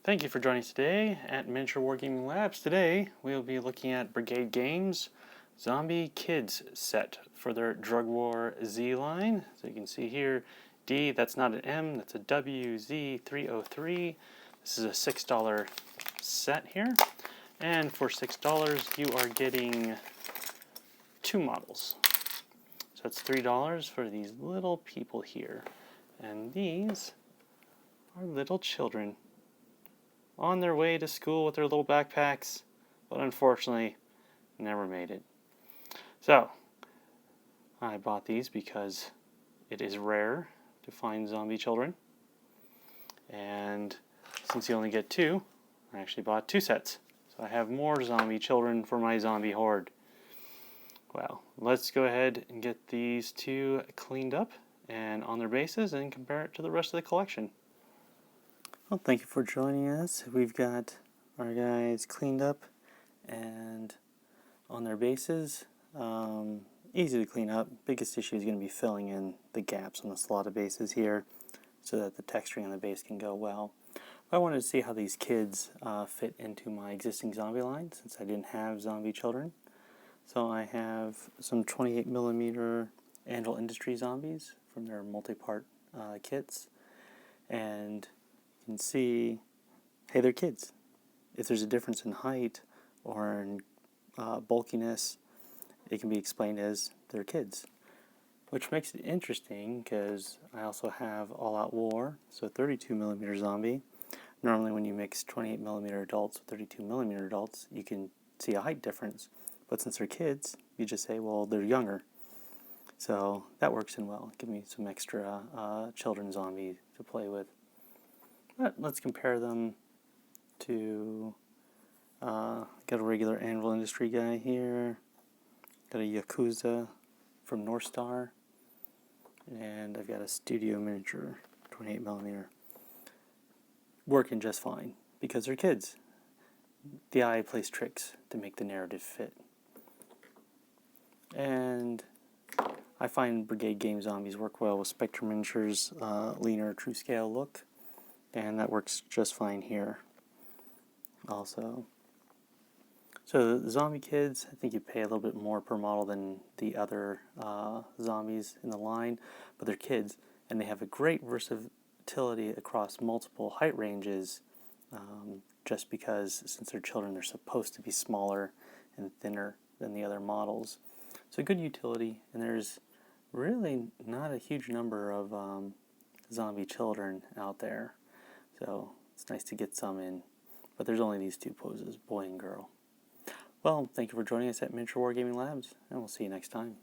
Thank you for joining us today at Miniature Wargaming Labs. Today we'll be looking at Brigade Games Zombie Kids set for their Drug War Z line. So you can see here, D, that's not an M, that's a W, Z 303. This is a $6 set here. And for $6 you are getting 2 models. So it's $3 for these little people here. And these are little children on their way to school with their little backpacks, but unfortunately never made it. So I bought these because it is rare to find zombie children, and since you only get 2, I actually bought 2 sets, so I have more zombie children for my zombie horde. Well, let's go ahead and get these 2 cleaned up and on their bases and compare it to the rest of the collection. Well, thank you for joining us. We've got our guys cleaned up and on their bases. Easy to clean up. Biggest issue is going to be filling in the gaps on the slotted bases here so that the texturing on the base can go well. I wanted to see how these kids fit into my existing zombie line since I didn't have zombie children. So I have some 28mm Angel Industry zombies from their multi-part kits, and you can see, hey, they're kids. If there's a difference in height or in bulkiness, it can be explained as they're kids, which makes it interesting because I also have All Out War, so 32mm zombie. Normally when you mix 28mm adults with 32mm adults, you can see a height difference, but since they're kids, you just say, well, they're younger. So that works in well. Give me some extra children zombie to play with. But let's compare them to, got a regular Anvil Industry guy here, got a Yakuza from North Star, and I've got a Studio Miniature 28mm. Working just fine, because they're kids. The eye plays tricks to make the narrative fit. And I find Brigade Game Zombies work well with Spectrum Miniatures' leaner true scale look, and that works just fine here also. So the zombie kids, I think you pay a little bit more per model than the other zombies in the line, but they're kids and they have a great versatility across multiple height ranges, just because since they're children they're supposed to be smaller and thinner than the other models. So good utility, and there's really not a huge number of zombie children out there. So it's nice to get some in, but there's only these 2 poses, boy and girl. Well, thank you for joining us at Miniature Wargaming Labs, and we'll see you next time.